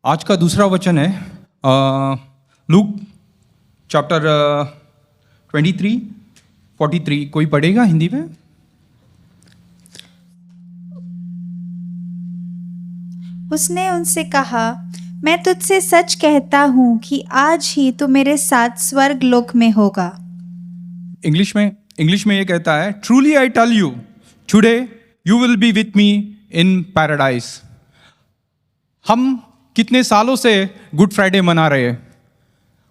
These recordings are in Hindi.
आज का दूसरा वचन है लूक चैप्टर 43 कोई पढ़ेगा हिंदी में? उसने उनसे कहा, मैं तुझसे सच कहता हूँ कि आज ही तू मेरे साथ स्वर्ग लोक में होगा। इंग्लिश में ये कहता है, truly I tell you today you will be with me in paradise. हम कितने सालों से गुड फ्राइडे मना रहे हैं।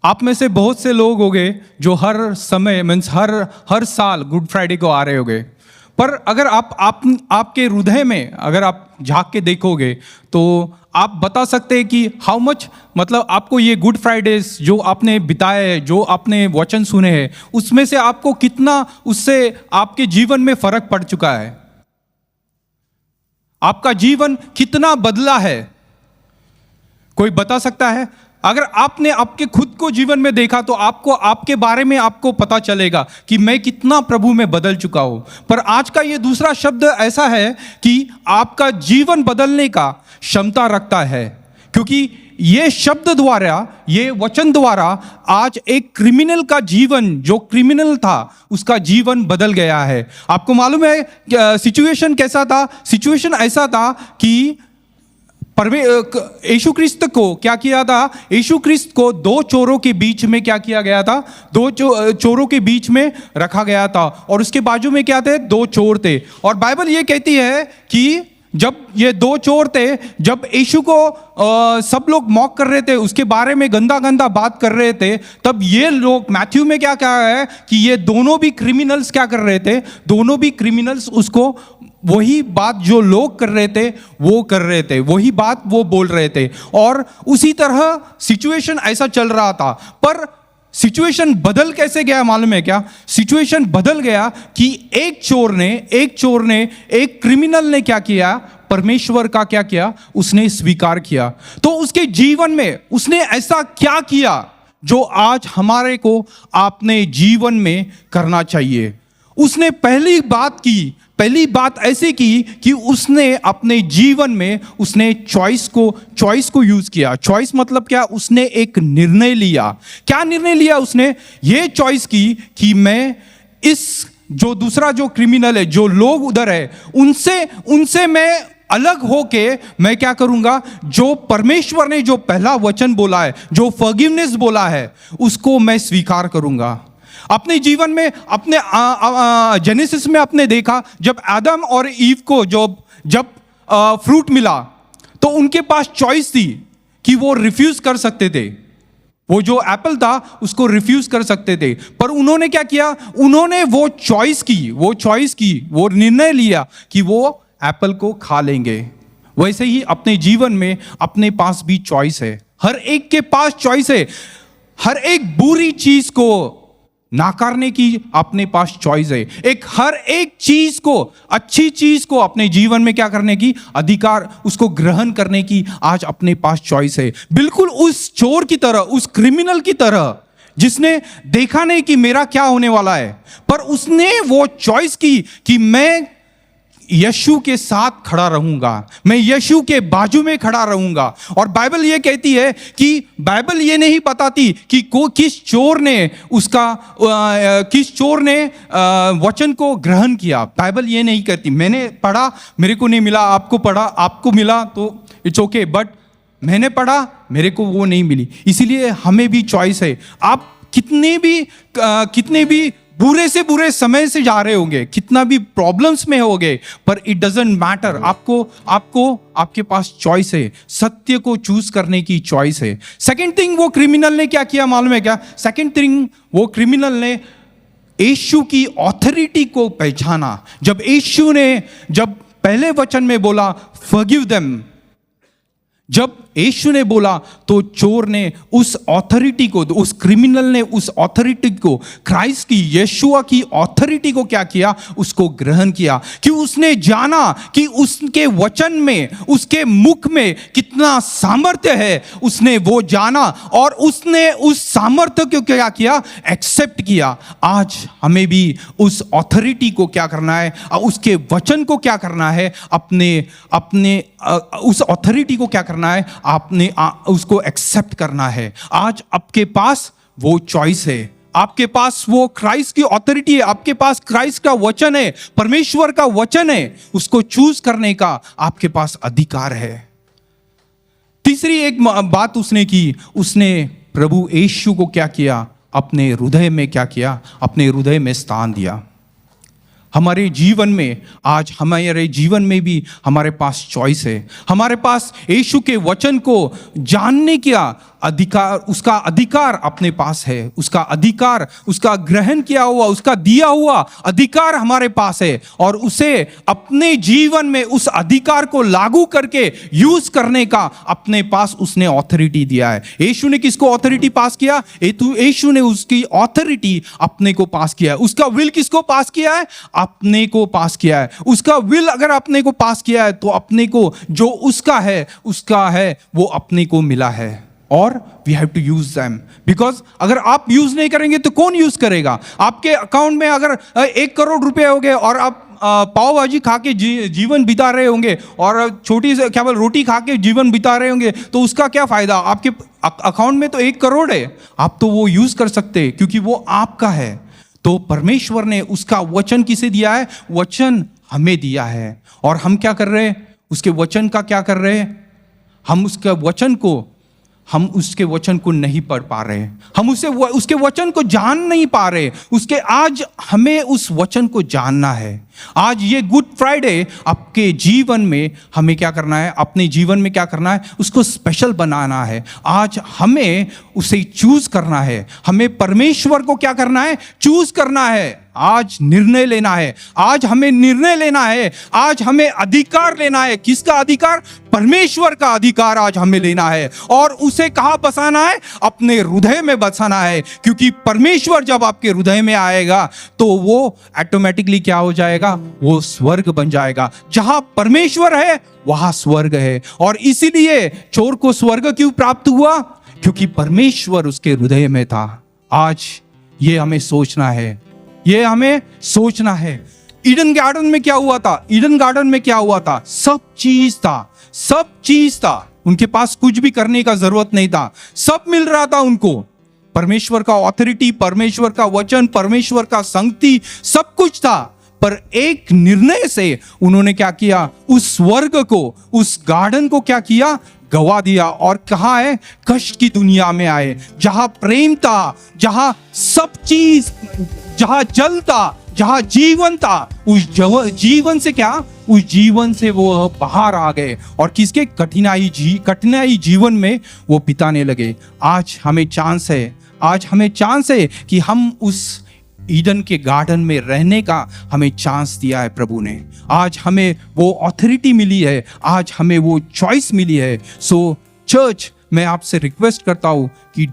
आप में से बहुत से लोग होंगे जो हर समय मीन्स हर साल गुड फ्राइडे को आ रहे होंगे। पर अगर आपके हृदय में अगर आप झांक के देखोगे तो आप बता सकते हैं कि हाउ मच मतलब आपको ये गुड फ्राइडेज जो आपने बिताए हैं, जो आपने वचन सुने हैं, उसमें से आपको कितना उससे आपके जीवन में फर्क पड़ चुका है। आपका जीवन कितना बदला है, कोई बता सकता है? अगर आपने आपके खुद को जीवन में देखा तो आपको आपके बारे में आपको पता चलेगा कि मैं कितना प्रभु में बदल चुका हूं। पर आज का ये दूसरा शब्द ऐसा है कि आपका जीवन बदलने का क्षमता रखता है, क्योंकि ये शब्द द्वारा, ये वचन द्वारा आज एक क्रिमिनल का जीवन, जो क्रिमिनल था उसका जीवन बदल गया है। आपको मालूम है सिचुएशन कैसा था? सिचुएशन ऐसा था कि यीशु क्रिस्त को क्या किया था? यीशु क्रिस्त को दो चोरों के बीच में क्या किया गया था? दो चोरों के बीच में रखा गया था और उसके बाजू में क्या थे? दो चोर थे। और बाइबल ये कहती है कि जब ये दो चोर थे, जब यीशु को सब लोग मॉक कर रहे थे, उसके बारे में गंदा गंदा बात कर रहे थे, तब ये लोग मैथ्यू में क्या कहा है कि ये दोनों भी क्रिमिनल्स क्या कर रहे थे? दोनों भी क्रिमिनल्स उसको वही बात जो लोग कर रहे थे वो कर रहे थे, वही बात वो बोल रहे थे। और उसी तरह सिचुएशन ऐसा चल रहा था। पर सिचुएशन बदल कैसे गया मालूम है क्या? सिचुएशन बदल गया कि एक चोर ने एक क्रिमिनल ने क्या किया? परमेश्वर का क्या किया? उसने स्वीकार किया। तो उसके जीवन में उसने ऐसा क्या किया जो आज हमारे को अपने जीवन में करना चाहिए? उसने पहली बात ऐसे की कि उसने अपने जीवन में उसने चॉइस को यूज किया। चॉइस मतलब क्या? उसने एक निर्णय लिया। क्या निर्णय लिया उसने? ये चॉइस की कि मैं इस जो दूसरा जो क्रिमिनल है, जो लोग उधर है, उनसे मैं अलग होके मैं क्या करूंगा? जो परमेश्वर ने जो पहला वचन बोला है, जो फॉरगिवनेस बोला है, उसको मैं स्वीकार करूंगा अपने जीवन में। अपने जेनेसिस में आपने देखा जब आदम और ईव को जब फ्रूट मिला तो उनके पास चॉइस थी कि वो रिफ्यूज कर सकते थे। वो जो एप्पल था उसको रिफ्यूज कर सकते थे, पर उन्होंने क्या किया? उन्होंने वो निर्णय लिया कि वो एप्पल को खा लेंगे। वैसे ही अपने जीवन में अपने पास भी चॉइस है। हर एक के पास चॉइस है। हर एक बुरी चीज को नाकारने की अपने पास चॉइस है। हर एक चीज को, अच्छी चीज को अपने जीवन में क्या करने की अधिकार, उसको ग्रहण करने की आज अपने पास चॉइस है। बिल्कुल उस चोर की तरह, उस क्रिमिनल की तरह जिसने देखा नहीं कि मेरा क्या होने वाला है, पर उसने वो चॉइस की कि मैं यीशु के साथ खड़ा रहूंगा, मैं यीशु के बाजू में खड़ा रहूंगा। और बाइबल ये कहती है कि बाइबल ये नहीं बताती कि किस चोर ने वचन को ग्रहण किया। बाइबल ये नहीं कहती। मैंने पढ़ा, मेरे को नहीं मिला, आपको पढ़ा, आपको मिला तो इट्स ओके, बट मैंने पढ़ा, मेरे को वो नहीं मिली। इसीलिए हमें भी चॉइस है। आप कितने भी बुरे से बुरे समय से जा रहे होंगे, कितना भी प्रॉब्लम्स में होगे, पर इट डजंट मैटर। आपके पास चॉइस है। सत्य को चूज करने की चॉइस है। सेकंड थिंग वो क्रिमिनल ने क्या किया मालूम है क्या? सेकंड थिंग वो क्रिमिनल ने यीशु की ऑथोरिटी को पहचाना। जब यीशु ने पहले वचन में बोला फॉरगिव देम, जब यीशु ने बोला तो चोर ने उस ऑथोरिटी को, उस क्रिमिनल ने उस ऑथोरिटी को, क्राइस्ट की, यीशुआ की ऑथोरिटी को क्या किया? उसको ग्रहण किया। कि उसने जाना कि उसके वचन में, उसके मुख में कितना सामर्थ्य है। उसने वो जाना और उसने उस सामर्थ्य को क्या किया? एक्सेप्ट किया। आज हमें भी उस ऑथोरिटी को क्या करना है? उसके वचन को क्या करना है? अपने उस ऑथोरिटी को क्या करना है? आपने उसको एक्सेप्ट करना है। आज आपके पास वो चॉइस है, आपके पास वो क्राइस्ट की ऑथोरिटी है, आपके पास क्राइस्ट का वचन है, परमेश्वर का वचन है, उसको चूज करने का आपके पास अधिकार है। तीसरी एक बात उसने की, उसने प्रभु यीशु को क्या किया, अपने हृदय में क्या किया, अपने हृदय में स्थान दिया। हमारे जीवन में, आज हमारे जीवन में भी हमारे पास चॉइस है। हमारे पास यीशु के वचन को जानने का अधिकार, उसका अधिकार अपने पास है, उसका अधिकार, उसका ग्रहण किया हुआ, उसका दिया हुआ अधिकार हमारे पास है, और उसे अपने जीवन में उस अधिकार को लागू करके यूज करने का अपने पास उसने ऑथोरिटी दिया है। यीशु ने किसको ऑथोरिटी पास किया? यीशु ने उसकी ऑथोरिटी अपने को पास किया है। उसका विल किसको पास किया है? अपने को पास किया है। उसका विल अगर अपने को पास किया है तो अपने को जो उसका है वो अपने को मिला है, और we have to use them, because अगर आप यूज नहीं करेंगे तो कौन यूज करेगा? आपके अकाउंट में अगर 1 करोड़ रुपए हो गए और आप पाव भाजी खा के जीवन बिता रहे होंगे और छोटी से केवल रोटी खा के जीवन बिता रहे होंगे, तो उसका क्या फायदा? आपके अकाउंट में तो 1 करोड़ है, आप तो वो यूज कर सकते हैं क्योंकि वो आपका है। तो परमेश्वर ने उसका वचन किसे दिया है? वचन हमें दिया है। और हम क्या कर रहे हैं? उसके वचन का क्या कर रहे हैं? हम उसके वचन को नहीं पढ़ पा रहे, हम उसके वचन को जान नहीं पा रहे। आज हमें उस वचन को जानना है। आज ये गुड फ्राइडे आपके जीवन में हमें क्या करना है? अपने जीवन में क्या करना है? उसको स्पेशल बनाना है। आज हमें उसे चूज करना है। हमें परमेश्वर को क्या करना है? चूज करना है। आज निर्णय लेना है। आज हमें निर्णय लेना है। आज हमें अधिकार लेना है। किसका अधिकार? परमेश्वर का अधिकार आज हमें लेना है। और उसे कहाँ बसाना है? अपने हृदय में बसाना है, क्योंकि परमेश्वर जब आपके हृदय में आएगा तो वो ऑटोमेटिकली क्या हो जाएगा? वो स्वर्ग बन जाएगा। जहां परमेश्वर है वहां स्वर्ग है। और इसीलिए चोर को स्वर्ग क्यों प्राप्त हुआ? क्योंकि परमेश्वर उसके हृदय में था। आज ये हमें सोचना है, ये हमें सोचना है। ईडन गार्डन में क्या हुआ था? ईडन गार्डन में क्या हुआ था? सब चीज था। उनके पास कुछ भी करने का जरूरत नहीं था, सब मिल रहा था उनको। परमेश्वर का ऑथोरिटी, परमेश्वर का वचन, परमेश्वर का संगति, सब कुछ था। पर एक निर्णय से उन्होंने क्या किया? उस स्वर्ग को, उस गार्डन को क्या किया? गवा दिया। और कहाँ है? कष्ट की दुनिया में आए, जहां प्रेम था, जहां सब चीज, जहां जल था, जहां जीवन था। उस जीवन से क्या? उस जीवन से वो बाहर आ गए और किसके? कठिनाई जीवन में वो बिताने लगे। आज हमें चांस है कि हम उस ईडन के गार्डन में रहने का हमें चांस दिया है प्रभु ने। आज हमें वो ऑथोरिटी मिली है, आज हमें वो चॉइस मिली है। सो चर्च, मैं आपसे रिक्वेस्ट करता हूं कि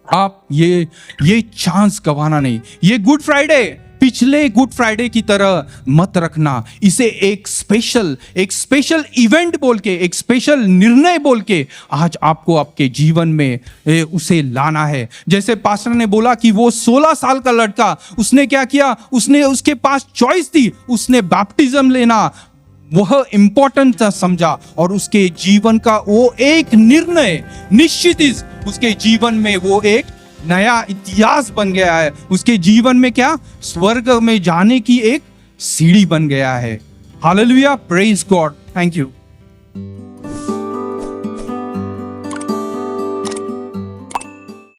आप ये चांस गवाना नहीं। ये गुड फ्राइडे पिछले गुड फ्राइडे की तरह मत रखना। इसे एक स्पेशल इवेंट बोल के, एक स्पेशल निर्णय बोल के आज आपको आपके जीवन में उसे लाना है। जैसे पास्टर ने बोला कि वो 16 साल का लड़का, उसने क्या किया? उसके पास चॉइस थी, उसने बैप्टिज्म लेना वह इंपॉर्टेंट समझा, और उसके जीवन का वो एक निर्णय निश्चित ही उसके जीवन में वो एक नया इतिहास बन गया है। उसके जीवन में क्या? स्वर्ग में जाने की एक सीढ़ी बन गया है। Hallelujah, praise God, thank you.